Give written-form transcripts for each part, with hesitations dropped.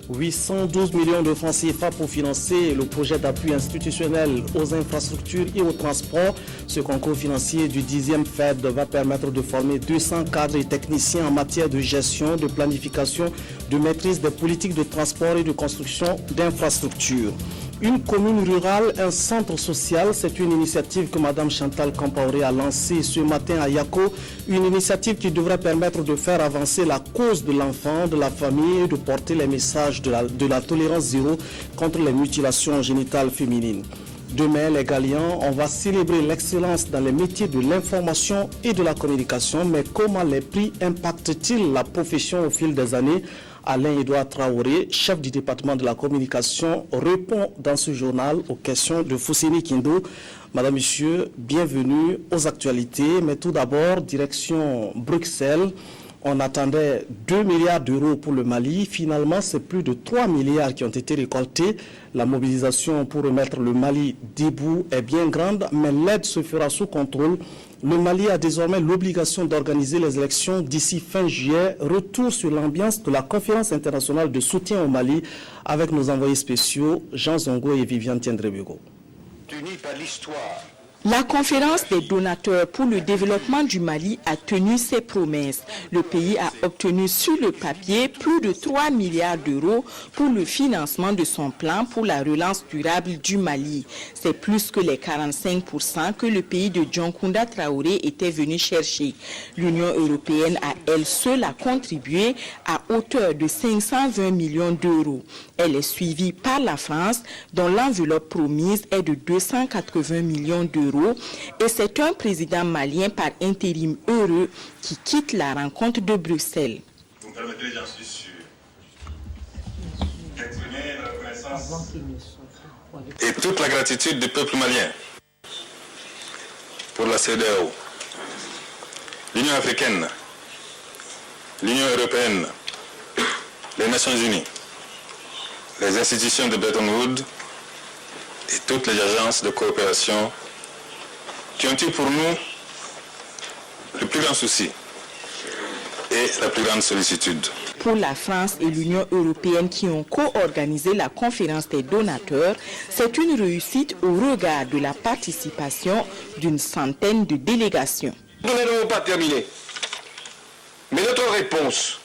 812 millions de francs CFA pour financer le projet d'appui institutionnel aux infrastructures et aux transports. Ce concours financier du 10e FED va permettre de former 200 cadres et techniciens en matière de gestion, de planification, de maîtrise des politiques de transport et de construction d'infrastructures. Une commune rurale, un centre social, c'est une initiative que Mme Chantal Kampaoré a lancée ce matin à Yako. Une initiative qui devrait permettre de faire avancer la cause de l'enfant, de la famille et de porter les messages de la tolérance zéro contre les mutilations génitales féminines. Demain, les Galiens, on va célébrer l'excellence dans les métiers de l'information et de la communication. Mais comment les prix impactent-ils la profession au fil des années? Alain-Edouard Traoré, chef du département de la communication, répond dans ce journal aux questions de Fousseni Kindo. Madame, Monsieur, bienvenue aux actualités. Mais tout d'abord, direction Bruxelles. On attendait 2 milliards d'euros pour le Mali. Finalement, c'est plus de 3 milliards qui ont été récoltés. La mobilisation pour remettre le Mali debout est bien grande, mais l'aide se fera sous contrôle. Le Mali a désormais l'obligation d'organiser les élections d'ici fin juillet. Retour sur l'ambiance de la conférence internationale de soutien au Mali avec nos envoyés spéciaux Jean Zongo et Viviane Tiendrebego. Unis par l'histoire. La conférence des donateurs pour le développement du Mali a tenu ses promesses. Le pays a obtenu sur le papier plus de 3 milliards d'euros pour le financement de son plan pour la relance durable du Mali. C'est plus que les 45% que le pays de Dioncounda Traoré était venu chercher. L'Union européenne a elle seule a contribué à hauteur de 520 millions d'euros. Elle est suivie par la France, dont l'enveloppe promise est de 280 millions d'euros. Et c'est un président malien par intérim heureux qui quitte la rencontre de Bruxelles. Vous me permettrez, j'en suis sûr, d'exprimer la reconnaissance et toute la gratitude du peuple malien pour la CEDEAO, l'Union africaine, l'Union européenne, les Nations unies, les institutions de Bretton Woods et toutes les agences de coopération qui ont eu pour nous le plus grand souci et la plus grande sollicitude. Pour la France et l'Union européenne qui ont co-organisé la conférence des donateurs, c'est une réussite au regard de la participation d'une centaine de délégations. Nous n'allons pas terminer. Mais notre réponse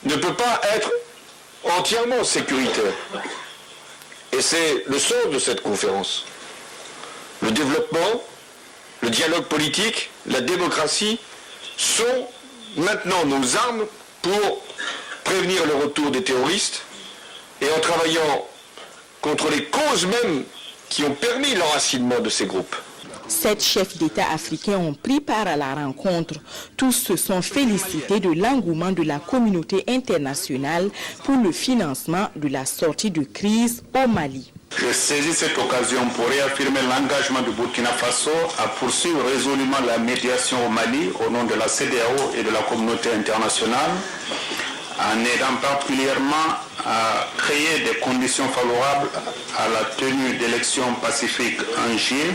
ne peut pas être entièrement sécuritaire. Et c'est le sens de cette conférence. Le développement, le dialogue politique, la démocratie sont maintenant nos armes pour prévenir le retour des terroristes et en travaillant contre les causes mêmes qui ont permis l'enracinement de ces groupes. 7 chefs d'État africains ont pris part à la rencontre. Tous se sont félicités de l'engouement de la communauté internationale pour le financement de la sortie de crise au Mali. Je saisis cette occasion pour réaffirmer l'engagement du Burkina Faso à poursuivre résolument la médiation au Mali au nom de la CEDEAO et de la communauté internationale, en aidant particulièrement à créer des conditions favorables à la tenue d'élections pacifiques en juillet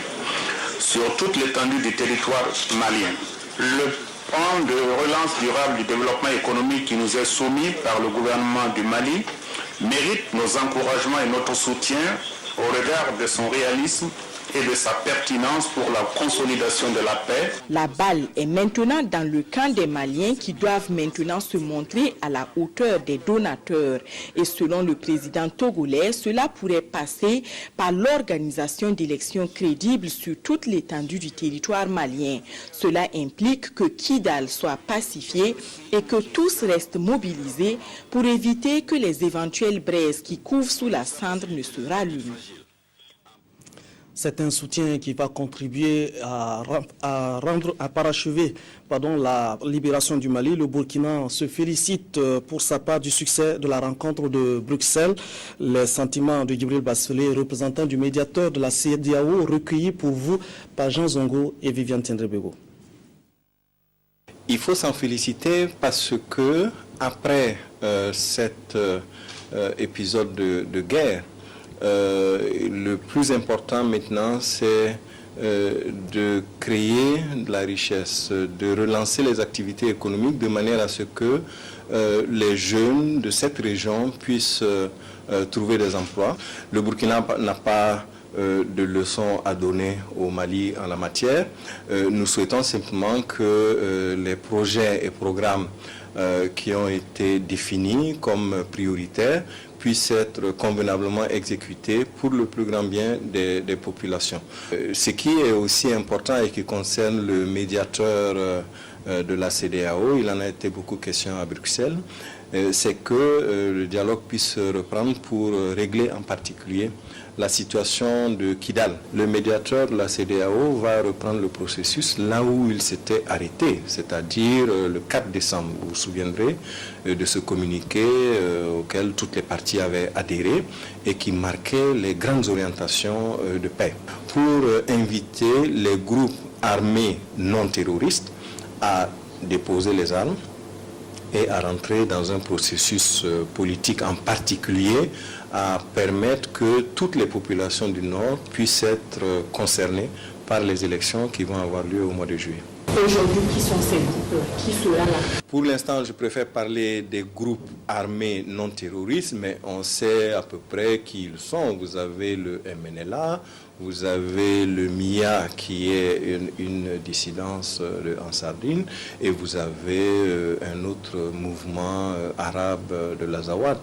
sur toute l'étendue du territoire malien. Le plan de relance durable du développement économique qui nous est soumis par le gouvernement du Mali mérite nos encouragements et notre soutien au regard de son réalisme et de sa pertinence pour la consolidation de la paix. La balle est maintenant dans le camp des Maliens qui doivent maintenant se montrer à la hauteur des donateurs. Et selon le président togolais, cela pourrait passer par l'organisation d'élections crédibles sur toute l'étendue du territoire malien. Cela implique que Kidal soit pacifié et que tous restent mobilisés pour éviter que les éventuelles braises qui couvent sous la cendre ne se rallument. C'est un soutien qui va contribuer à parachever la libération du Mali. Le Burkina se félicite pour sa part du succès de la rencontre de Bruxelles. Les sentiments de Djibril Basselé, représentant du médiateur de la CEDEAO, recueillis pour vous par Jean Zongo et Viviane Tiendrebego. Il faut s'en féliciter parce que après cet épisode de guerre, le plus important maintenant, c'est de créer de la richesse, de relancer les activités économiques de manière à ce que les jeunes de cette région puissent trouver des emplois. Le Burkina n'a pas de leçons à donner au Mali en la matière. Nous souhaitons simplement que les projets et programmes qui ont été définis comme prioritaires puissent être convenablement exécutés pour le plus grand bien des populations. Ce qui est aussi important et qui concerne le médiateur de la CEDEAO, il en a été beaucoup question à Bruxelles, c'est que le dialogue puisse reprendre pour régler en particulier la situation de Kidal. Le médiateur de la CEDEAO va reprendre le processus là où il s'était arrêté, c'est-à-dire le 4 décembre. Vous vous souviendrez de ce communiqué auquel toutes les parties avaient adhéré et qui marquait les grandes orientations de paix. Pour inviter les groupes armés non terroristes à déposer les armes et à rentrer dans un processus politique, en particulier à permettre que toutes les populations du Nord puissent être concernées par les élections qui vont avoir lieu au mois de juillet. Aujourd'hui, qui sont ces groupes? Qui sera là? Pour l'instant, je préfère parler des groupes armés non terroristes, mais on sait à peu près qui ils sont. Vous avez le MNLA, vous avez le MIA qui est une dissidence en Sardine, et vous avez un autre mouvement arabe de l'Azawad.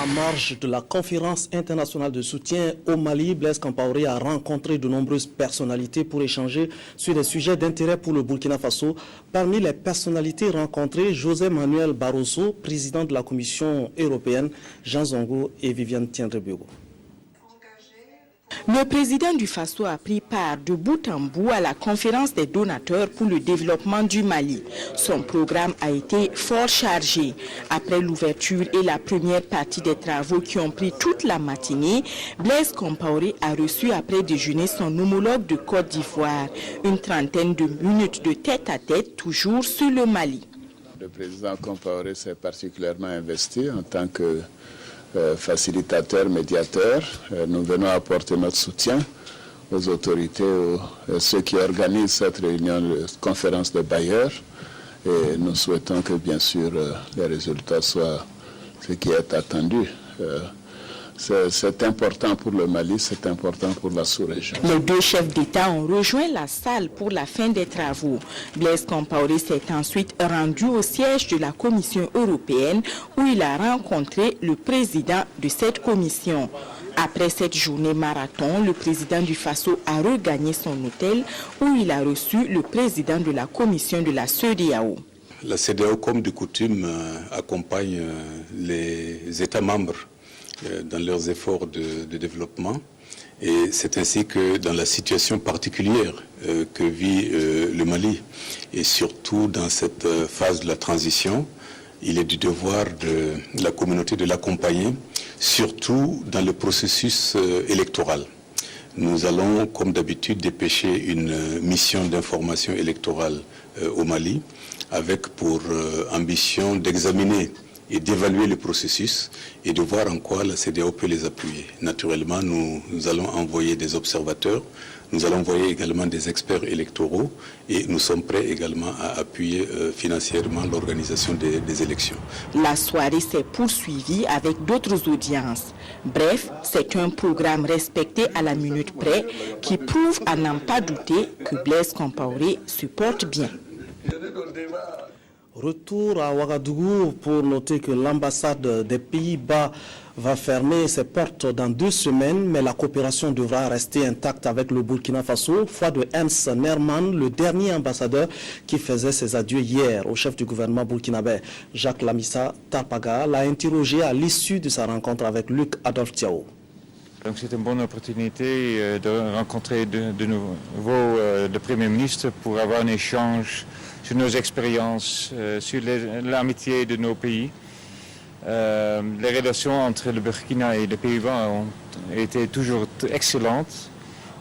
En marge de la conférence internationale de soutien au Mali, Blaise Compaoré a rencontré de nombreuses personnalités pour échanger sur des sujets d'intérêt pour le Burkina Faso. Parmi les personnalités rencontrées, José Manuel Barroso, président de la Commission européenne, Jean Zongo et Viviane Tiendrebiogo. Le président du Faso a pris part de bout en bout à la conférence des donateurs pour le développement du Mali. Son programme a été fort chargé. Après l'ouverture et la première partie des travaux qui ont pris toute la matinée, Blaise Compaoré a reçu après déjeuner son homologue de Côte d'Ivoire. Une trentaine de minutes de tête-à-tête, toujours sur le Mali. Le président Compaoré s'est particulièrement investi en tant que facilitateur, médiateur. Nous venons apporter notre soutien aux autorités, ceux qui organisent cette réunion de conférence de bailleurs. Et nous souhaitons que, bien sûr, les résultats soient ce qui est attendu. C'est important pour le Mali, c'est important pour la sous-région. Les deux chefs d'État ont rejoint la salle pour la fin des travaux. Blaise Compaoré s'est ensuite rendu au siège de la Commission européenne où il a rencontré le président de cette commission. Après cette journée marathon, le président du Faso a regagné son hôtel où il a reçu le président de la commission de la CEDEAO. La CEDEAO, comme de coutume, accompagne les États membres dans leurs efforts de développement. Et c'est ainsi que dans la situation particulière que vit le Mali, et surtout dans cette phase de la transition, il est du devoir de la communauté de l'accompagner, surtout dans le processus électoral. Nous allons, comme d'habitude, dépêcher une mission d'information électorale au Mali, avec pour ambition d'examiner et d'évaluer le processus et de voir en quoi la CEDEAO peut les appuyer. Naturellement, nous allons envoyer des observateurs, nous allons envoyer également des experts électoraux et nous sommes prêts également à appuyer financièrement l'organisation des élections. La soirée s'est poursuivie avec d'autres audiences. Bref, c'est un programme respecté à la minute près qui prouve à n'en pas douter que Blaise Compaoré se porte bien. Retour à Ouagadougou pour noter que l'ambassade des Pays-Bas va fermer ses portes dans 2 semaines, mais la coopération devra rester intacte avec le Burkina Faso. Foi de Hans Nerman, le dernier ambassadeur qui faisait ses adieux hier au chef du gouvernement burkinabé, Jacques Lamissa Tarpaga, l'a interrogé à l'issue de sa rencontre avec Luc Adolphe Thiaw. Donc c'est une bonne opportunité de rencontrer de nouveau le Premier ministre pour avoir un échange sur nos expériences, sur l'amitié de nos pays. Les relations entre le Burkina et les Pays-Bas ont été toujours excellentes,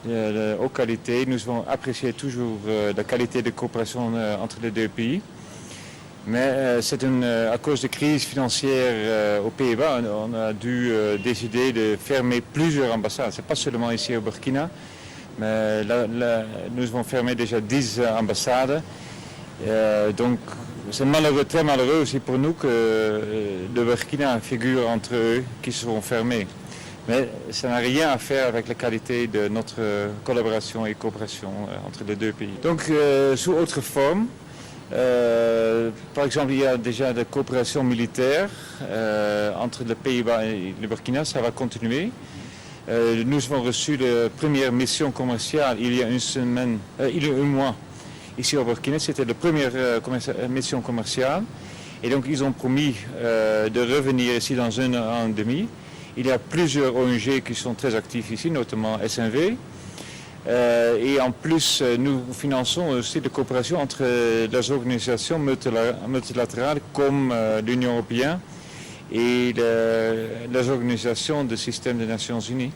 de haute qualité. Nous avons apprécié toujours la qualité de coopération entre les deux pays. Mais c'est à cause de crise financière aux Pays-Bas, on a dû décider de fermer plusieurs ambassades. Ce n'est pas seulement ici au Burkina, mais là, nous avons fermé déjà 10 ambassades. Donc c'est malheureux, très malheureux aussi pour nous que le Burkina figure entre eux qui seront fermés. Mais ça n'a rien à faire avec la qualité de notre collaboration et coopération entre les deux pays. Donc sous autre forme, par exemple, il y a déjà des coopérations militaires entre les Pays-Bas et le Burkina, ça va continuer. Nous avons reçu la première mission commerciale il y a un mois ici au Burkina. C'était la première mission commerciale. Et donc ils ont promis de revenir ici dans 1 an et demi. Il y a plusieurs ONG qui sont très actifs ici, notamment SNV. Et en plus, nous finançons aussi des coopérations entre les organisations multilatérales comme l'Union européenne et les organisations du système des Nations Unies.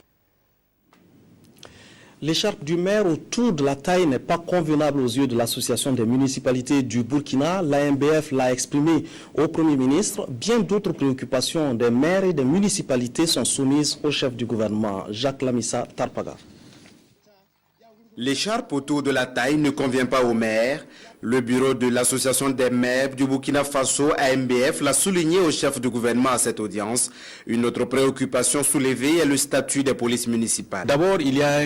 L'écharpe du maire autour de la taille n'est pas convenable aux yeux de l'Association des municipalités du Burkina. L'AMBF l'a exprimé au Premier ministre. Bien d'autres préoccupations des maires et des municipalités sont soumises au chef du gouvernement, Jacques Lamissa Tarpaga. L'écharpe autour de la taille ne convient pas au maire. Le bureau de l'Association des maires du Burkina Faso, AMBF, l'a souligné au chef du gouvernement à cette audience. Une autre préoccupation soulevée est le statut des polices municipales. D'abord, il y a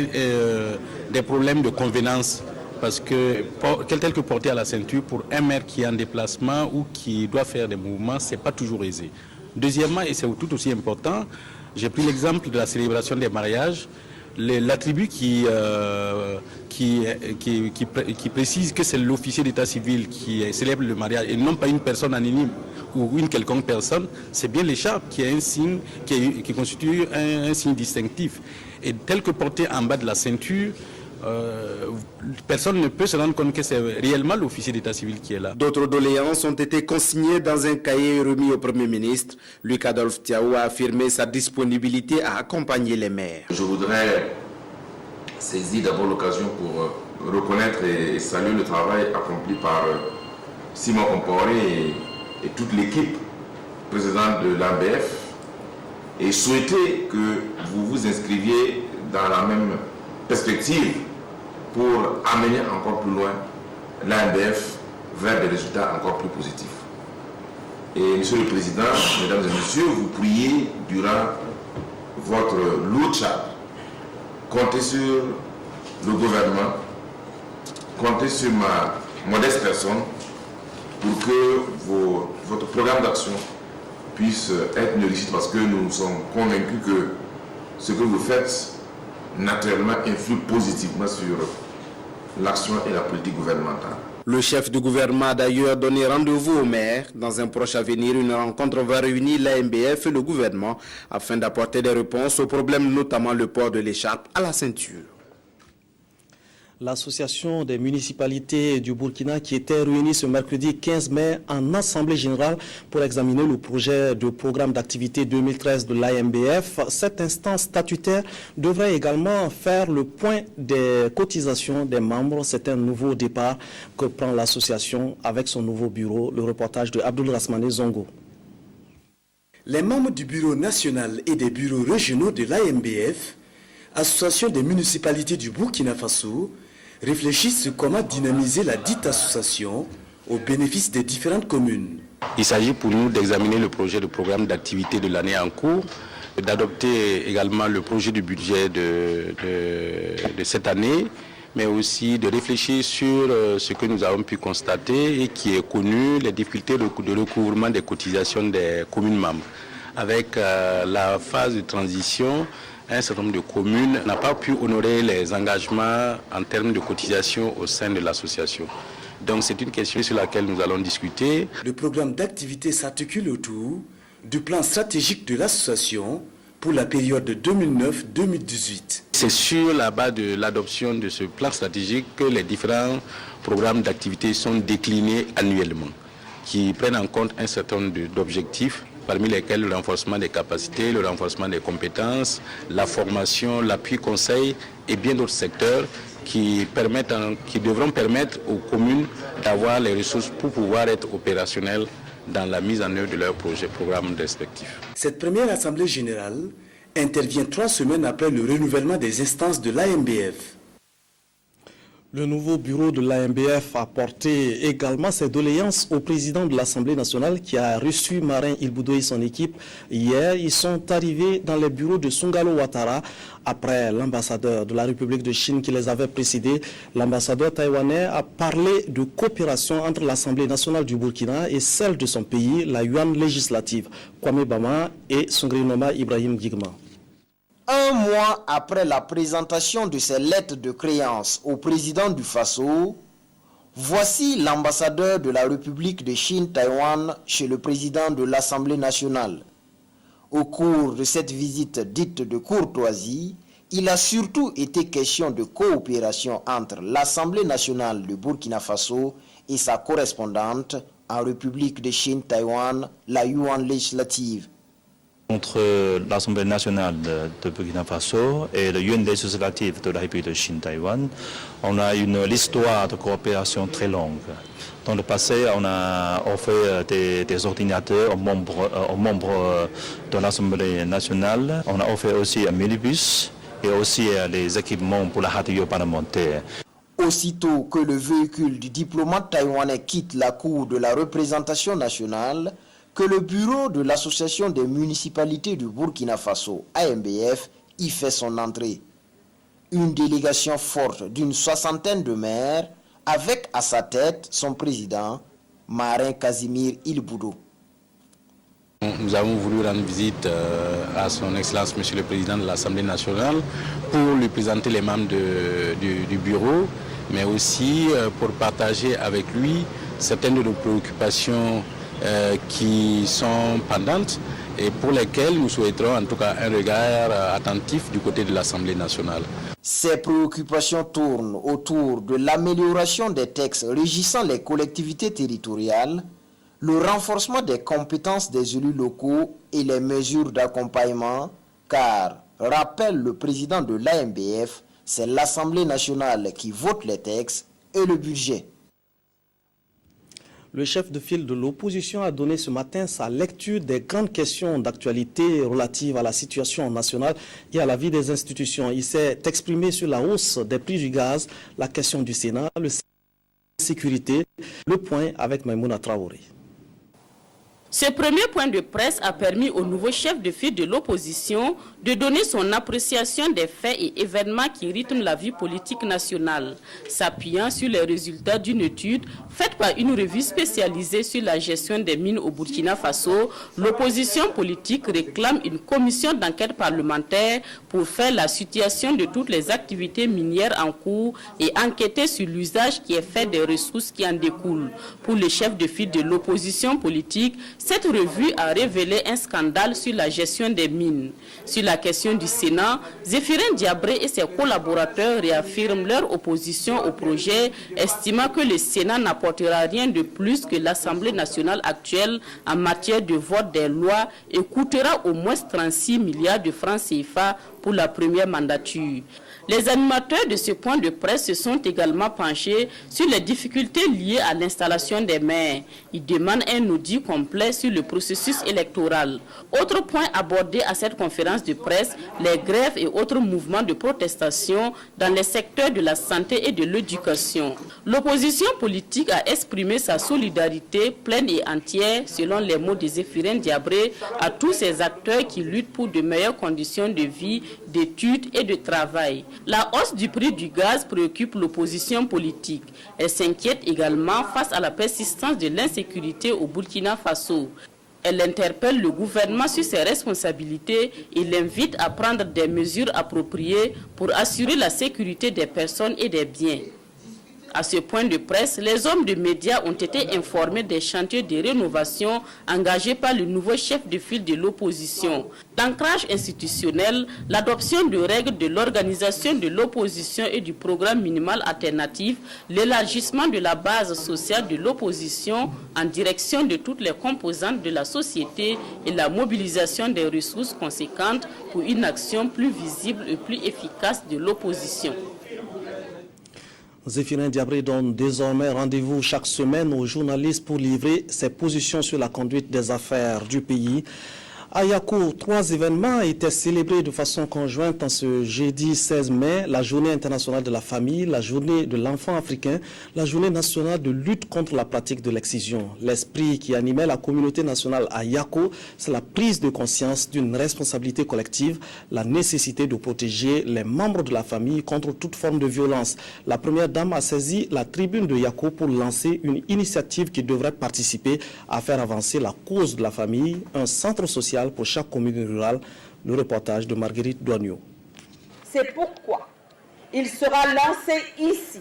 des problèmes de convenance parce que tel que porter à la ceinture pour un maire qui est en déplacement ou qui doit faire des mouvements, ce n'est pas toujours aisé. Deuxièmement, et c'est tout aussi important, j'ai pris l'exemple de la célébration des mariages. L'attribut qui précise que c'est l'officier d'état civil qui célèbre le mariage et non pas une personne anonyme ou une quelconque personne, c'est bien l'écharpe qui est un signe, qui constitue un signe distinctif. Et tel que porté en bas de la ceinture, personne ne peut se rendre compte que c'est réellement l'officier d'état civil qui est là. D'autres doléances ont été consignées dans un cahier remis au Premier ministre. Luc Adolphe Tiao a affirmé sa disponibilité à accompagner les maires. Je voudrais saisir d'abord l'occasion pour reconnaître et saluer le travail accompli par Simon Compaoré et toute l'équipe présidente de l'AMBF et souhaiter que vous vous inscriviez dans la même perspective pour amener encore plus loin l'AMBF vers des résultats encore plus positifs. Et Monsieur le Président, Mesdames et Messieurs, vous priez durant votre lourde charge, comptez sur le gouvernement, comptez sur ma modeste personne pour que votre programme d'action puisse être une réussite parce que nous sommes convaincus que ce que vous faites naturellement influe positivement sur l'action et la politique gouvernementale. Le chef du gouvernement a d'ailleurs donné rendez-vous au maire. Dans un proche avenir, une rencontre va réunir l'AMBF et le gouvernement afin d'apporter des réponses aux problèmes, notamment le port de l'écharpe à la ceinture. L'association des municipalités du Burkina qui était réunie ce mercredi 15 mai en assemblée générale pour examiner le projet de programme d'activité 2013 de l'AMBF. Cette instance statutaire devrait également faire le point des cotisations des membres. C'est un nouveau départ que prend l'association avec son nouveau bureau. Le reportage de Abdoul Rasmane Zongo. Les membres du bureau national et des bureaux régionaux de l'AMBF, Association des municipalités du Burkina Faso, réfléchissent sur comment dynamiser la dite association au bénéfice des différentes communes. Il s'agit pour nous d'examiner le projet de programme d'activité de l'année en cours, d'adopter également le projet du budget de cette année, mais aussi de réfléchir sur ce que nous avons pu constater et qui est connu, les difficultés de recouvrement des cotisations des communes membres. Avec la phase de transition, un certain nombre de communes n'ont pas pu honorer les engagements en termes de cotisation au sein de l'association. Donc c'est une question sur laquelle nous allons discuter. Le programme d'activité s'articule autour du plan stratégique de l'association pour la période de 2009-2018. C'est sur la base de l'adoption de ce plan stratégique que les différents programmes d'activité sont déclinés annuellement, qui prennent en compte un certain nombre d'objectifs parmi lesquels le renforcement des capacités, le renforcement des compétences, la formation, l'appui conseil et bien d'autres secteurs qui devront permettre aux communes d'avoir les ressources pour pouvoir être opérationnelles dans la mise en œuvre de leurs programmes respectifs. Cette première assemblée générale intervient 3 semaines après le renouvellement des instances de l'AMBF. Le nouveau bureau de l'AMBF a porté également ses doléances au président de l'Assemblée nationale qui a reçu Marin Il Boudou et son équipe. Hier, ils sont arrivés dans les bureaux de Sungalo Ouattara après l'ambassadeur de la République de Chine qui les avait précédés. L'ambassadeur taïwanais a parlé de coopération entre l'Assemblée nationale du Burkina et celle de son pays, la Yuan législative, Kwame Bama et Sungrinoma Ibrahim Gigma. Un mois après la présentation de ces lettres de créance au président du Faso, voici l'ambassadeur de la République de Chine-Taïwan chez le président de l'Assemblée nationale. Au cours de cette visite dite de courtoisie, il a surtout été question de coopération entre l'Assemblée nationale de Burkina Faso et sa correspondante en République de Chine-Taïwan, la Yuan législative. Entre l'Assemblée nationale de Burkina Faso et le Yuan législative de la République de Chine-Taïwan, on a une histoire de coopération très longue. Dans le passé, on a offert des ordinateurs aux membres de l'Assemblée nationale. On a offert aussi un minibus et aussi les équipements pour la radio parlementaire. Aussitôt que le véhicule du diplomate taïwanais quitte la cour de la représentation nationale, que le bureau de l'Association des municipalités du Burkina Faso, AMBF, y fait son entrée. Une délégation forte d'une 60aine de maires, avec à sa tête son président, Marin Casimir Il Boudou. Nous avons voulu rendre visite à son Excellence, Monsieur le Président de l'Assemblée nationale, pour lui présenter les membres du bureau, mais aussi pour partager avec lui certaines de nos préoccupations qui sont pendantes et pour lesquelles nous souhaiterons en tout cas un regard attentif du côté de l'Assemblée nationale. Ces préoccupations tournent autour de l'amélioration des textes régissant les collectivités territoriales, le renforcement des compétences des élus locaux et les mesures d'accompagnement, car, rappelle le président de l'AMBF, c'est l'Assemblée nationale qui vote les textes et le budget. Le chef de file de l'opposition a donné ce matin sa lecture des grandes questions d'actualité relatives à la situation nationale et à la vie des institutions. Il s'est exprimé sur la hausse des prix du gaz, la question du Sénat, la sécurité, le point avec Maïmouna Traoré. Ce premier point de presse a permis au nouveau chef de file de l'opposition de donner son appréciation des faits et événements qui rythment la vie politique nationale, s'appuyant sur les résultats d'une étude faite par une revue spécialisée sur la gestion des mines au Burkina Faso. L'opposition politique réclame une commission d'enquête parlementaire pour faire la situation de toutes les activités minières en cours et enquêter sur l'usage qui est fait des ressources qui en découlent. Pour le chef de file de l'opposition politique, cette revue a révélé un scandale sur la gestion des mines. Sur la question du Sénat, Zéphirin Diabré et ses collaborateurs réaffirment leur opposition au projet, estimant que le Sénat n'apportera rien de plus que l'Assemblée nationale actuelle en matière de vote des lois et coûtera au moins 36 milliards de francs CFA pour la première mandature. Les animateurs de ce point de presse se sont également penchés sur les difficultés liées à l'installation des maires. Ils demandent un audit complet sur le processus électoral. Autre point abordé à cette conférence de presse, les grèves et autres mouvements de protestation dans les secteurs de la santé et de l'éducation. L'opposition politique a exprimé sa solidarité pleine et entière, selon les mots de Zéphirin Diabré, à tous ces acteurs qui luttent pour de meilleures conditions de vie, d'études et de travail. La hausse du prix du gaz préoccupe l'opposition politique. Elle s'inquiète également face à la persistance de l'insécurité au Burkina Faso. Elle interpelle le gouvernement sur ses responsabilités et l'invite à prendre des mesures appropriées pour assurer la sécurité des personnes et des biens. À ce point de presse, les hommes de médias ont été informés des chantiers de rénovation engagés par le nouveau chef de file de l'opposition. L'ancrage institutionnel, l'adoption de règles de l'organisation de l'opposition et du programme minimal alternatif, l'élargissement de la base sociale de l'opposition en direction de toutes les composantes de la société et la mobilisation des ressources conséquentes pour une action plus visible et plus efficace de l'opposition. Zéphirin Diabré donne désormais rendez-vous chaque semaine aux journalistes pour livrer ses positions sur la conduite des affaires du pays. À Yako, 3 événements étaient célébrés de façon conjointe en ce jeudi 16 mai, la journée internationale de la famille, la journée de l'enfant africain, la journée nationale de lutte contre la pratique de l'excision. L'esprit qui animait la communauté nationale à Yako, c'est la prise de conscience d'une responsabilité collective, la nécessité de protéger les membres de la famille contre toute forme de violence. La première dame a saisi la tribune de Yako pour lancer une initiative qui devrait participer à faire avancer la cause de la famille, un centre social pour chaque commune rurale. Le reportage de Marguerite Douagneau. C'est pourquoi il sera lancé ici,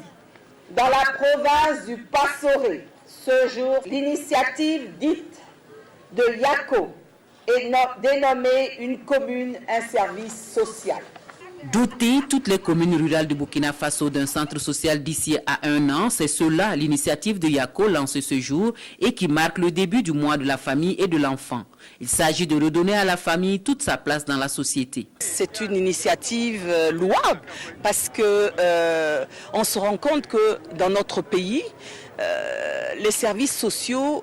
dans la province du Passoré, ce jour. L'initiative dite de Yako est dénommée une commune, un service social. Doter toutes les communes rurales de Burkina Faso d'un centre social d'ici à 1 an, c'est cela l'initiative de Yako lancée ce jour et qui marque le début du mois de la famille et de l'enfant. Il s'agit de redonner à la famille toute sa place dans la société. C'est une initiative louable parce que on se rend compte que dans notre pays, les services sociaux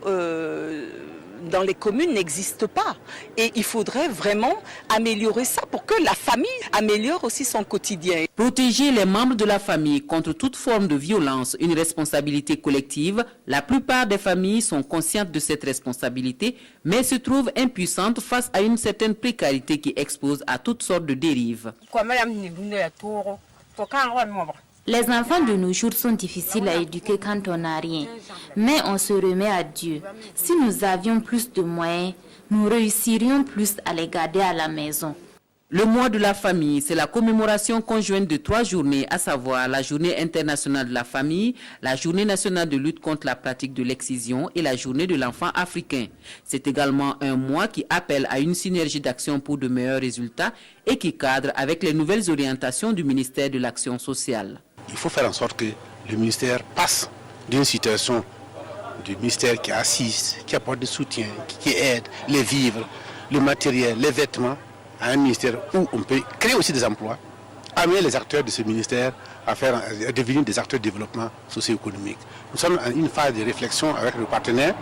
dans les communes n'existent pas. Et il faudrait vraiment améliorer ça pour que la famille améliore aussi son quotidien. Protéger les membres de la famille contre toute forme de violence, une responsabilité collective. La plupart des familles sont conscientes de cette responsabilité, mais se trouvent impuissantes face à une certaine précarité qui expose à toutes sortes de dérives. Les enfants de nos jours sont difficiles à éduquer quand on n'a rien. Mais on se remet à Dieu. Si nous avions plus de moyens, nous réussirions plus à les garder à la maison. Le mois de la famille, c'est la commémoration conjointe de 3 journées, à savoir la journée internationale de la famille, la journée nationale de lutte contre la pratique de l'excision et la journée de l'enfant africain. C'est également un mois qui appelle à une synergie d'action pour de meilleurs résultats et qui cadre avec les nouvelles orientations du ministère de l'Action sociale. Il faut faire en sorte que le ministère passe d'une situation du ministère qui assiste, qui apporte du soutien, qui aide les vivres, le matériel, les vêtements, à un ministère où on peut créer aussi des emplois, amener les acteurs de ce ministère à devenir des acteurs de développement socio-économique. Nous sommes en une phase de réflexion avec nos partenaires.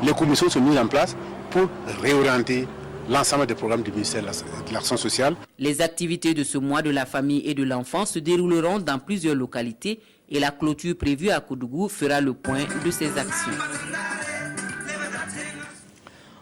Les commissions sont mises en place pour réorienter l'ensemble des programmes du ministère de l'Action sociale. Les activités de ce mois de la famille et de l'enfant se dérouleront dans plusieurs localités et la clôture prévue à Koudougou fera le point de ces actions.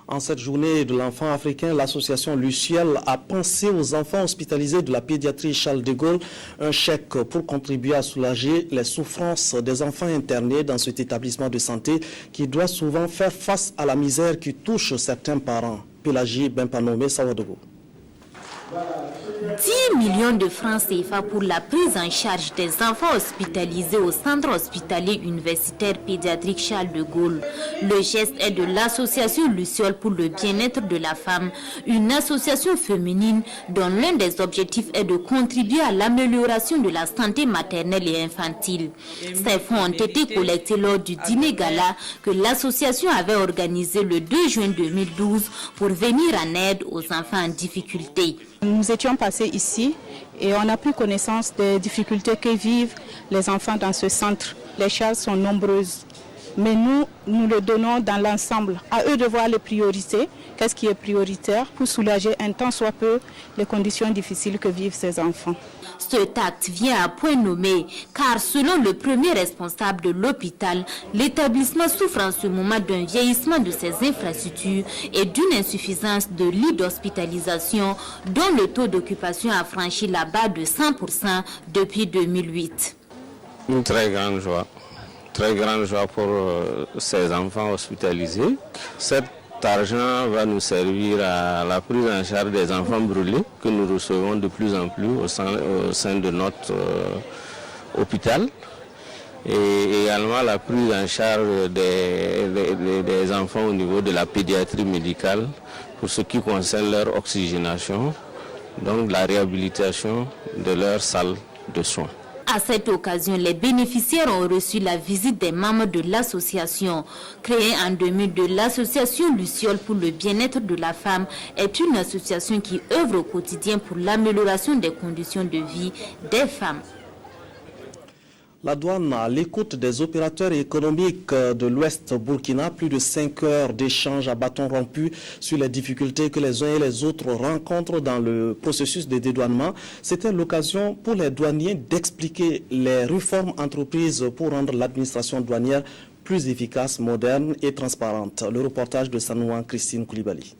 En cette journée de l'enfant africain, l'association Luciel a pensé aux enfants hospitalisés de la pédiatrie Charles de Gaulle, un chèque pour contribuer à soulager les souffrances des enfants internés dans cet établissement de santé qui doit souvent faire face à la misère qui touche certains parents. Pélagie Benpanomé Sawadogo. 10 millions de francs CFA pour la prise en charge des enfants hospitalisés au centre hospitalier universitaire pédiatrique Charles de Gaulle. Le geste est de l'association Luciole pour le bien-être de la femme, une association féminine dont l'un des objectifs est de contribuer à l'amélioration de la santé maternelle et infantile. Ces fonds ont été collectés lors du dîner gala que l'association avait organisé le 2 juin 2012 pour venir en aide aux enfants en difficulté. Nous étions passés ici et on a pris connaissance des difficultés que vivent les enfants dans ce centre. Les charges sont nombreuses, mais nous le donnons dans l'ensemble. À eux de voir les priorités, qu'est-ce qui est prioritaire pour soulager un tant soit peu les conditions difficiles que vivent ces enfants. Cet acte vient à point nommé car selon le premier responsable de l'hôpital, l'établissement souffre en ce moment d'un vieillissement de ses infrastructures et d'une insuffisance de lits d'hospitalisation dont le taux d'occupation a franchi la barre de 100% depuis 2008. Une très grande joie pour ces enfants hospitalisés. Cet argent va nous servir à la prise en charge des enfants brûlés que nous recevons de plus en plus au sein de notre hôpital. et également la prise en charge des enfants au niveau de la pédiatrie médicale pour ce qui concerne leur oxygénation, donc la réhabilitation de leur salle de soins. À cette occasion, les bénéficiaires ont reçu la visite des membres de l'association. Créée en 2002, l'association Luciole pour le bien-être de la femme est une association qui œuvre au quotidien pour l'amélioration des conditions de vie des femmes. La douane à l'écoute des opérateurs économiques de l'Ouest Burkina, plus de 5 heures d'échange à bâton rompu sur les difficultés que les uns et les autres rencontrent dans le processus de dédouanement. C'était l'occasion pour les douaniers d'expliquer les réformes entreprises pour rendre l'administration douanière plus efficace, moderne et transparente. Le reportage de Sanouan Christine Koulibaly.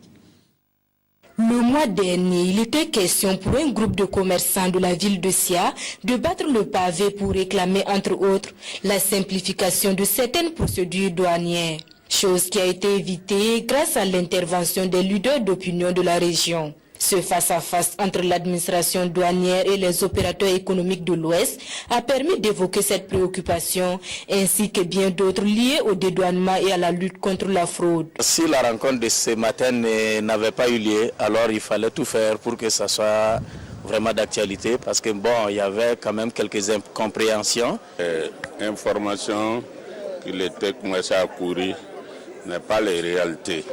Le mois dernier, il était question pour un groupe de commerçants de la ville de Sia de battre le pavé pour réclamer, entre autres, la simplification de certaines procédures douanières. Chose qui a été évitée grâce à l'intervention des leaders d'opinion de la région. Ce face-à-face entre l'administration douanière et les opérateurs économiques de l'Ouest a permis d'évoquer cette préoccupation, ainsi que bien d'autres liées au dédouanement et à la lutte contre la fraude. Si la rencontre de ce matin n'avait pas eu lieu, alors il fallait tout faire pour que ça soit vraiment d'actualité, parce que bon, il y avait quand même quelques incompréhensions. Information que l'État commençait à courir n'est pas les réalités.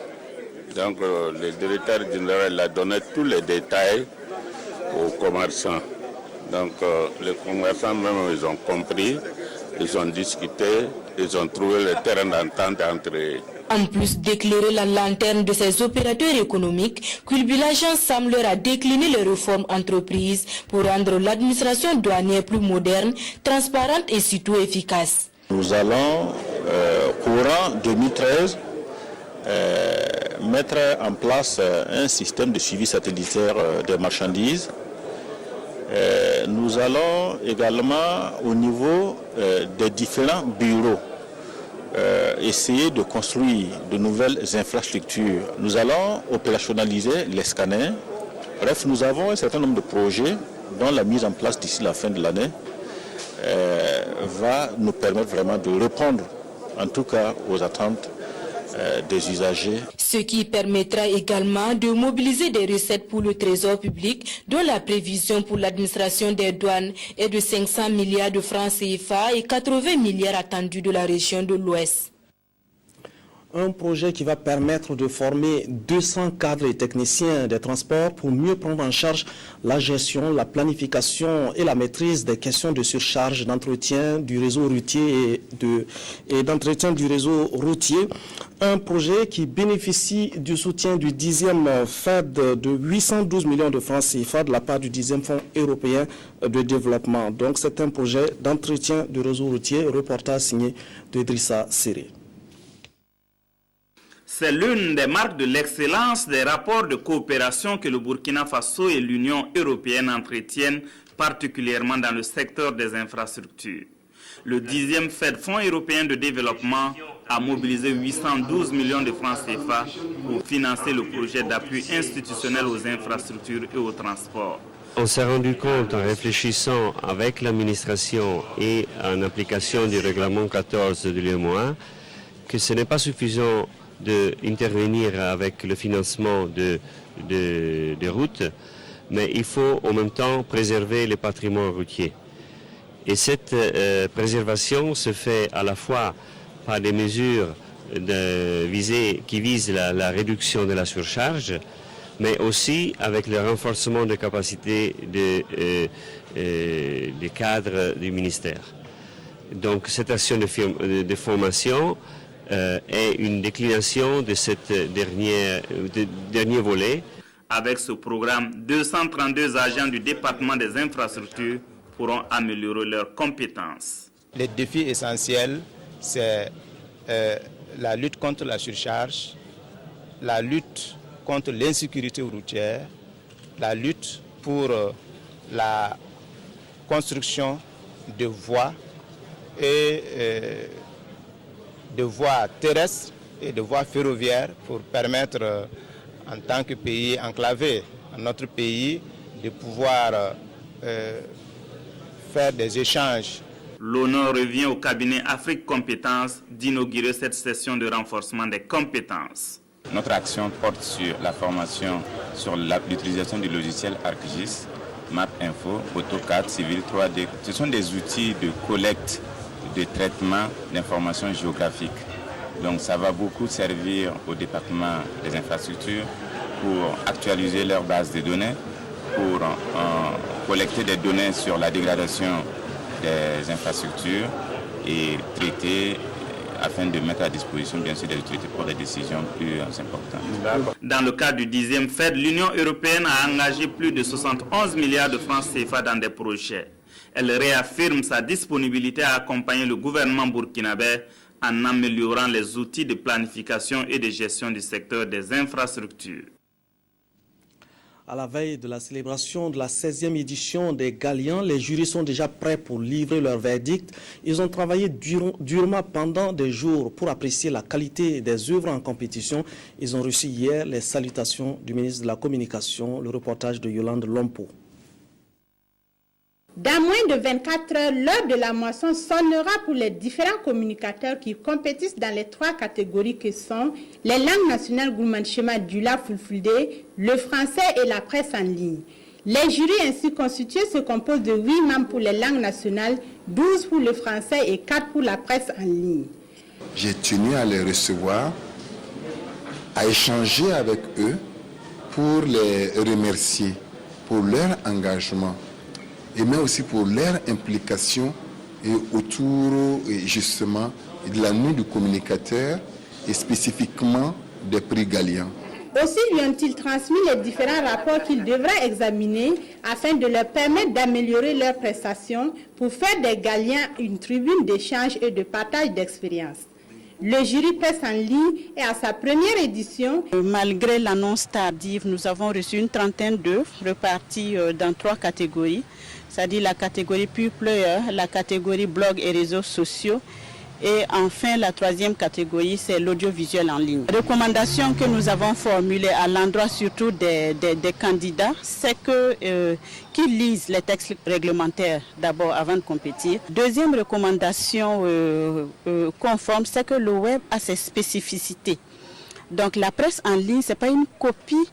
Donc le directeur général a donné tous les détails aux commerçants. Donc les commerçants même, ils ont compris, ils ont discuté, ils ont trouvé le terrain d'entente entre eux. En plus d'éclairer la lanterne de ces opérateurs économiques, Culbilagence semble leur a décliné les réformes entreprises pour rendre l'administration douanière plus moderne, transparente et surtout efficace. Nous allons, courant 2013, mettre en place un système de suivi satellitaire des marchandises. Nous allons également, au niveau des différents bureaux, essayer de construire de nouvelles infrastructures. Nous allons opérationnaliser les scanners. Bref, nous avons un certain nombre de projets dont la mise en place d'ici la fin de l'année va nous permettre vraiment de répondre, en tout cas, aux attentes des usagers. Ce qui permettra également de mobiliser des recettes pour le trésor public, dont la prévision pour l'administration des douanes est de 500 milliards de francs CFA et 80 milliards attendus de la région de l'Ouest. Un projet qui va permettre de former 200 cadres et techniciens des transports pour mieux prendre en charge la gestion, la planification et la maîtrise des questions de surcharge, d'entretien du réseau routier et d'entretien du réseau routier. Un projet qui bénéficie du soutien du 10e FED de 812 millions de francs CFA de la part du 10e Fonds européen de développement. Donc c'est un projet d'entretien du réseau routier. Reportage signé de Idrissa Séré. C'est l'une des marques de l'excellence des rapports de coopération que le Burkina Faso et l'Union européenne entretiennent, particulièrement dans le secteur des infrastructures. Le 10e FED, Fonds européen de développement, a mobilisé 812 millions de francs CFA pour financer le projet d'appui institutionnel aux infrastructures et au transport. On s'est rendu compte en réfléchissant avec l'administration et en application du règlement 14 de l'UEMOA que ce n'est pas suffisant d'intervenir avec le financement de routes, mais il faut en même temps préserver le patrimoine routier. Et cette préservation se fait à la fois par des mesures qui visent la réduction de la surcharge, mais aussi avec le renforcement des capacités des cadres du ministère. Donc cette action de formation est une déclination de cette dernier volet. Avec ce programme, 232 agents du département des infrastructures pourront améliorer leurs compétences. Les défis essentiels, c'est la lutte contre la surcharge, la lutte contre l'insécurité routière, la lutte pour la construction de voies et de voies terrestres et de voies ferroviaires pour permettre, en tant que pays enclavé, à notre pays, de pouvoir faire des échanges L'honneur revient au cabinet Afrique Compétences d'inaugurer cette session de renforcement des compétences. Notre action porte sur la formation sur l'utilisation du logiciel ArcGIS, MapInfo, AutoCAD, Civil 3D. Ce sont des outils de collecte, de traitement d'informations géographiques. Donc ça va beaucoup servir au département des infrastructures pour actualiser leur base de données, pour collecter des données sur la dégradation des infrastructures et traiter afin de mettre à disposition bien sûr des autorités pour des décisions plus importantes. Dans le cadre du 10e FED, l'Union européenne a engagé plus de 71 milliards de francs CFA dans des projets. Elle réaffirme sa disponibilité à accompagner le gouvernement burkinabé en améliorant les outils de planification et de gestion du secteur des infrastructures. À la veille de la célébration de la 16e édition des Galians, les jurys sont déjà prêts pour livrer leur verdict. Ils ont travaillé durement pendant des jours pour apprécier la qualité des œuvres en compétition. Ils ont reçu hier les salutations du ministre de la Communication, le reportage de Yolande Lompo. Dans moins de 24 heures, l'heure de la moisson sonnera pour les différents communicateurs qui compétissent dans les 3 catégories que sont les langues nationales Gourmand-Chema Dula Fulfulde, le français et la presse en ligne. Les jurys ainsi constitués se composent de 8 membres pour les langues nationales, 12 pour le français et 4 pour la presse en ligne. J'ai tenu à les recevoir, à échanger avec eux pour les remercier pour leur engagement, mais aussi pour leur implication autour justement de la nuit du communicateur et spécifiquement des prix Galian. Aussi lui ont-ils transmis les différents rapports qu'ils devraient examiner afin de leur permettre d'améliorer leurs prestations pour faire des Galiens une tribune d'échange et de partage d'expériences. Le jury presse en ligne est à sa première édition. Malgré l'annonce tardive, nous avons reçu une trentaine d'œuvres reparties dans 3 catégories, c'est-à-dire la catégorie Pure Player, la catégorie blog et réseaux sociaux, et enfin la 3e catégorie, c'est l'audiovisuel en ligne. La recommandation que nous avons formulée à l'endroit surtout des candidats, c'est qu'ils lisent les textes réglementaires d'abord avant de compétir. Deuxième recommandation conforme, c'est que le web a ses spécificités. Donc la presse en ligne, ce n'est pas une copie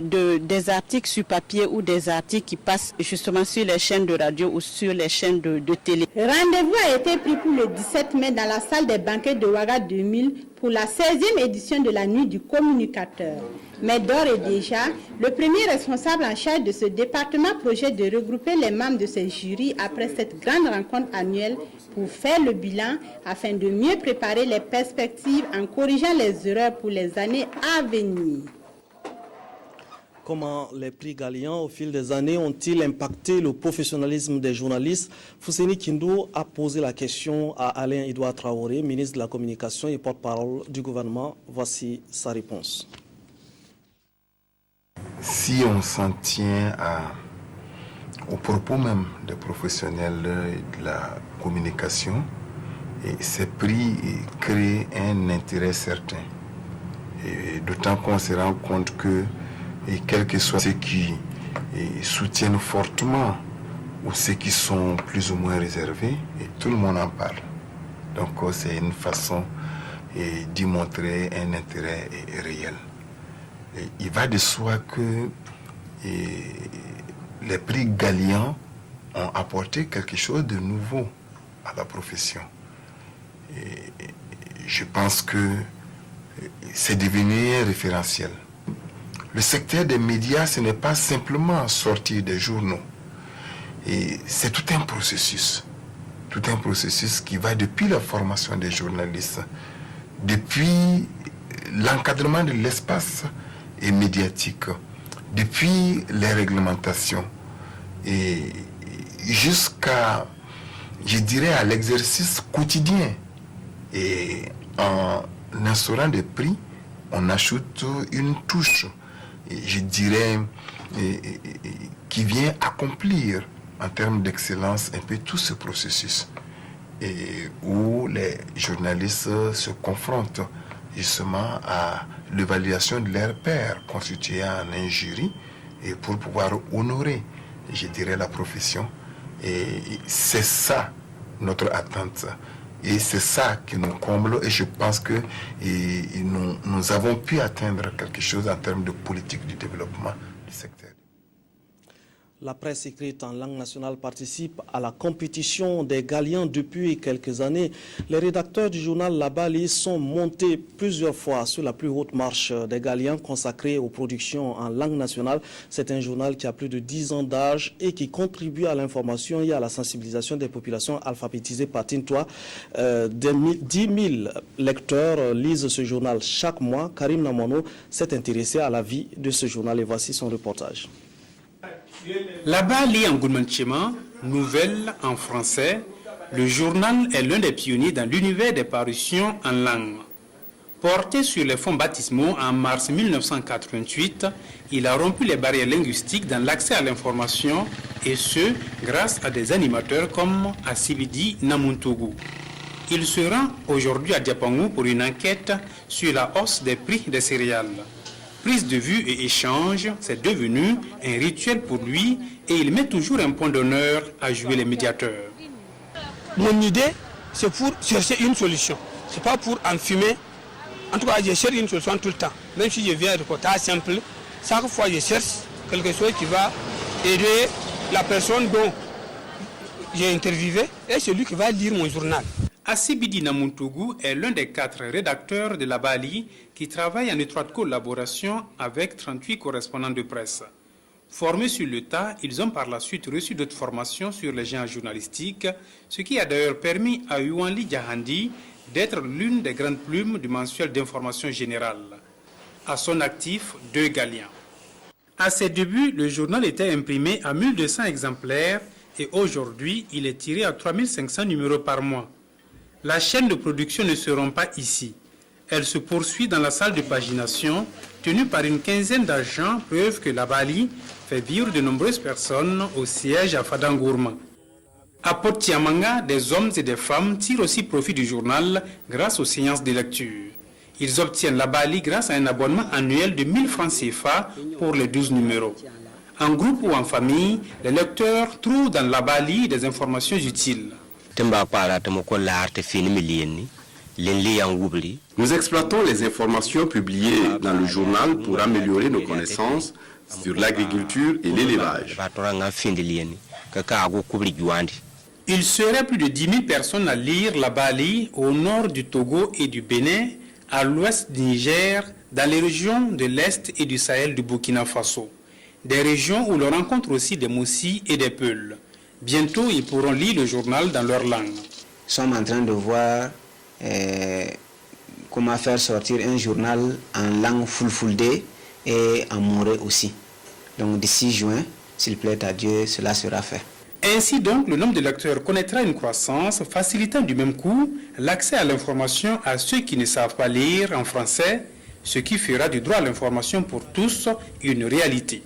des articles sur papier ou des articles qui passent justement sur les chaînes de radio ou sur les chaînes de télé. Rendez-vous a été pris pour le 17 mai dans la salle des banquets de Ouaga 2000 pour la 16e édition de la nuit du communicateur. Mais d'ores et déjà, le premier responsable en charge de ce département projette de regrouper les membres de ces jurys après cette grande rencontre annuelle pour faire le bilan afin de mieux préparer les perspectives en corrigeant les erreurs pour les années à venir. Comment les prix Galian au fil des années ont-ils impacté le professionnalisme des journalistes? Fousseni Kindou a posé la question à Alain Edouard Traoré, ministre de la Communication et porte-parole du gouvernement. Voici sa réponse. Si on s'en tient aux propos même des professionnels de la communication, ces prix créent un intérêt certain. D'autant qu'on se rend compte que et quels que soient ceux qui soutiennent fortement ou ceux qui sont plus ou moins réservés, et tout le monde en parle. Donc c'est une façon d'y montrer un intérêt réel. Et il va de soi que les prix Galian ont apporté quelque chose de nouveau à la profession. Et je pense que c'est devenu un référentiel. Le secteur des médias, ce n'est pas simplement sortir des journaux. Et c'est tout un processus qui va depuis la formation des journalistes, depuis l'encadrement de l'espace médiatique, depuis les réglementations, et jusqu'à, je dirais, à l'exercice quotidien. Et en instaurant des prix, on ajoute une touche, je dirais, qui vient accomplir en termes d'excellence un peu tout ce processus, et où les journalistes se confrontent justement à l'évaluation de leurs pairs constitués en un jury, et pour pouvoir honorer, je dirais, la profession. Et c'est ça notre attente. Et c'est ça qui nous comble et je pense que nous avons pu atteindre quelque chose en termes de politique du développement du secteur. La presse écrite en langue nationale participe à la compétition des Galiens depuis quelques années. Les rédacteurs du journal La Bali sont montés plusieurs fois sur la plus haute marche des Galiens consacrée aux productions en langue nationale. C'est un journal qui a plus de 10 ans d'âge et qui contribue à l'information et à la sensibilisation des populations alphabétisées par Tintois. 10 000 lecteurs lisent ce journal chaque mois. Karim Namono s'est intéressé à la vie de ce journal et voici son reportage. Là-bas, lit en Goulmanchema, nouvelle en français, le journal est l'un des pionniers dans l'univers des parutions en langue. Porté sur les fonds baptismaux en mars 1988, il a rompu les barrières linguistiques dans l'accès à l'information et ce, grâce à des animateurs comme Asibidi Namuntougou. Il se rend aujourd'hui à Diapangou pour une enquête sur la hausse des prix des céréales. Prise de vue et échange, c'est devenu un rituel pour lui et il met toujours un point d'honneur à jouer les médiateurs. Mon idée, c'est pour chercher une solution. Ce n'est pas pour enfumer. En tout cas, je cherche une solution tout le temps. Même si je viens à un reportage simple, chaque fois je cherche quelque chose qui va aider la personne dont j'ai interviewé et celui qui va lire mon journal. Asibidi Namuntougou est l'un des 4 rédacteurs de La Bali qui travaille en étroite collaboration avec 38 correspondants de presse. Formés sur le tas, ils ont par la suite reçu d'autres formations sur les genres journalistiques, ce qui a d'ailleurs permis à Yuanli Djahandi d'être l'une des grandes plumes du mensuel d'information générale. À son actif, 2 Galiens. À ses débuts, le journal était imprimé à 1200 exemplaires et aujourd'hui, il est tiré à 3500 numéros par mois. La chaîne de production ne se rompt pas ici. Elle se poursuit dans la salle de pagination, tenue par une quinzaine d'agents, preuve que la Bali fait vivre de nombreuses personnes au siège à Fadangourma. À Potiamanga, des hommes et des femmes tirent aussi profit du journal grâce aux séances de lecture. Ils obtiennent la Bali grâce à un abonnement annuel de 1000 francs CFA pour les 12 numéros. En groupe ou en famille, les lecteurs trouvent dans la Bali des informations utiles. Nous exploitons les informations publiées dans le journal pour améliorer nos connaissances sur l'agriculture et l'élevage. Il serait plus de 10 000 personnes à lire la Bali au nord du Togo et du Bénin, à l'ouest du Niger, dans les régions de l'Est et du Sahel du Burkina Faso. Des régions où l'on rencontre aussi des Moussis et des Peuls. Bientôt, ils pourront lire le journal dans leur langue. Nous sommes en train de voir comment faire sortir un journal en langue fulfulde et en moré aussi. Donc d'ici juin, s'il plaît à Dieu, cela sera fait. Ainsi donc, le nombre de lecteurs connaîtra une croissance, facilitant du même coup l'accès à l'information à ceux qui ne savent pas lire en français, ce qui fera du droit à l'information pour tous une réalité.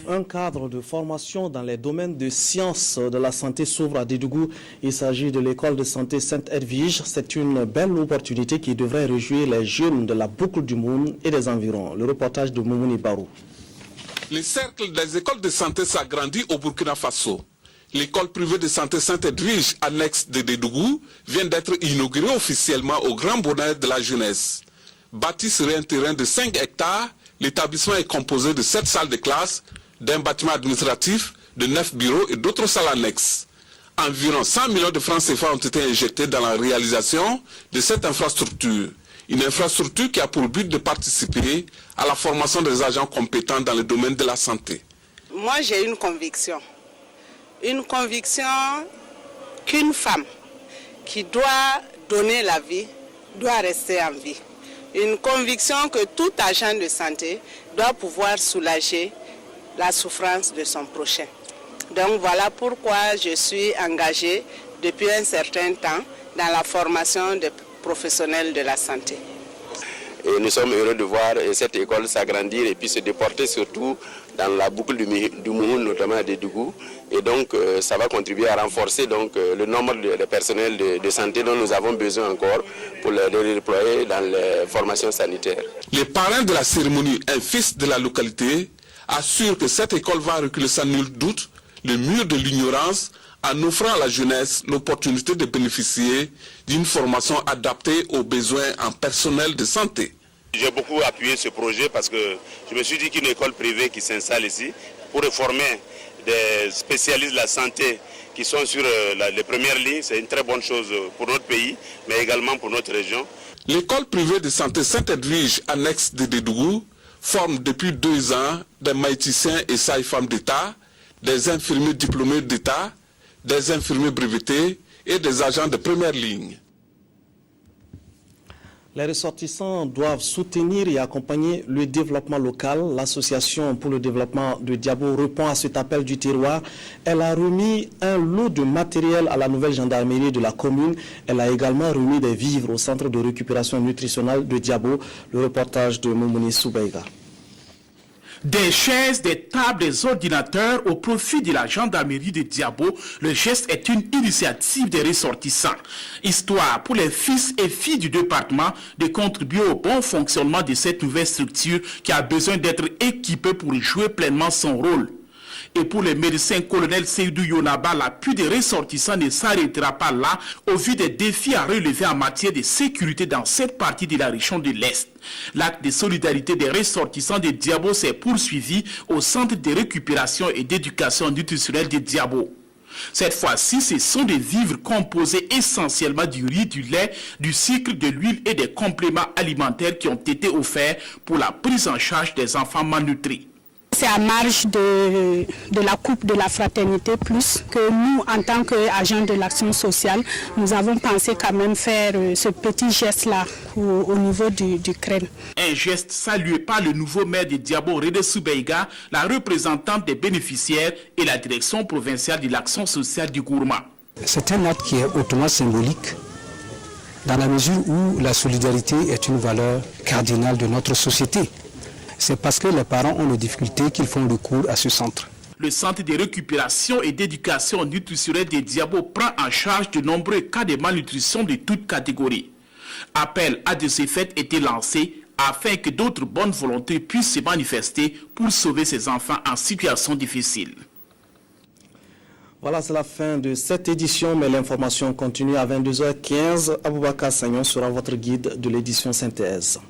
Un cadre de formation dans les domaines de sciences de la santé s'ouvre à Dédougou. Il s'agit de l'école de santé Sainte-Edwige. C'est une belle opportunité qui devrait réjouir les jeunes de la boucle du Moun et des environs. Le reportage de Moumouni Barou. Le cercle des écoles de santé s'agrandit au Burkina Faso. L'école privée de santé Sainte-Edwige, annexe de Dédougou, vient d'être inaugurée officiellement au grand bonheur de la jeunesse. Bâti sur un terrain de 5 hectares, l'établissement est composé de 7 salles de classe, d'un bâtiment administratif, de 9 bureaux et d'autres salles annexes. Environ 100 millions de francs CFA ont été injectés dans la réalisation de cette infrastructure. Une infrastructure qui a pour but de participer à la formation des agents compétents dans le domaine de la santé. Moi, j'ai une conviction qu'une femme qui doit donner la vie doit rester en vie. Une conviction que tout agent de santé doit pouvoir soulager la souffrance de son prochain. Donc voilà pourquoi je suis engagée depuis un certain temps dans la formation des professionnels de la santé. Et nous sommes heureux de voir cette école s'agrandir et puis se déporter surtout dans la boucle du Moumoun, notamment à Dédougou. Et donc ça va contribuer à renforcer donc, le nombre de personnels de santé dont nous avons besoin encore pour les déployer dans les formations sanitaires. Les parrains de la cérémonie, un fils de la localité, assurent que cette école va reculer sans nul doute le mur de l'ignorance en offrant à la jeunesse l'opportunité de bénéficier d'une formation adaptée aux besoins en personnel de santé. J'ai beaucoup appuyé ce projet parce que je me suis dit qu'une école privée qui s'installe ici pour former des spécialistes de la santé qui sont sur les premières lignes, c'est une très bonne chose pour notre pays, mais également pour notre région. L'école privée de santé Sainte-Edwige, annexe de Dédougou, forme depuis 2 ans des maïticiens et sages-femmes d'État, des infirmiers diplômés d'État, des infirmiers brevetés et des agents de première ligne. Les ressortissants doivent soutenir et accompagner le développement local. L'Association pour le développement de Diabo répond à cet appel du terroir. Elle a remis un lot de matériel à la nouvelle gendarmerie de la commune. Elle a également remis des vivres au centre de récupération nutritionnelle de Diabo. Le reportage de Moumouni Soubaïga. Des chaises, des tables, des ordinateurs au profit de la gendarmerie de Diabo, le geste est une initiative des ressortissants. Histoire pour les fils et filles du département de contribuer au bon fonctionnement de cette nouvelle structure qui a besoin d'être équipée pour jouer pleinement son rôle. Et pour le médecin colonel Seydou Yonaba, l'appui des ressortissants ne s'arrêtera pas là au vu des défis à relever en matière de sécurité dans cette partie de la région de l'Est. L'acte de solidarité des ressortissants de Diabo s'est poursuivi au centre de récupération et d'éducation nutritionnelle de Diabo. Cette fois-ci, ce sont des vivres composés essentiellement du riz, du lait, du sucre, de l'huile et des compléments alimentaires qui ont été offerts pour la prise en charge des enfants malnutris. C'est à marge de la coupe de la fraternité plus que nous, en tant qu'agents de l'action sociale, nous avons pensé quand même faire ce petit geste-là au niveau du crène. Un geste salué par le nouveau maire de Diabo, Rede Soubaïga, la représentante des bénéficiaires et la direction provinciale de l'action sociale du Gourma. C'est un acte qui est hautement symbolique dans la mesure où la solidarité est une valeur cardinale de notre société. C'est parce que les parents ont des difficultés qu'ils font recours à ce centre. Le centre de récupération et d'éducation nutritionnelle de Diabo prend en charge de nombreux cas de malnutrition de toutes catégories. Appel à de ces faits été lancé afin que d'autres bonnes volontés puissent se manifester pour sauver ces enfants en situation difficile. Voilà, c'est la fin de cette édition, mais l'information continue à 22h15. Aboubakar Sagnon sera votre guide de l'édition synthèse.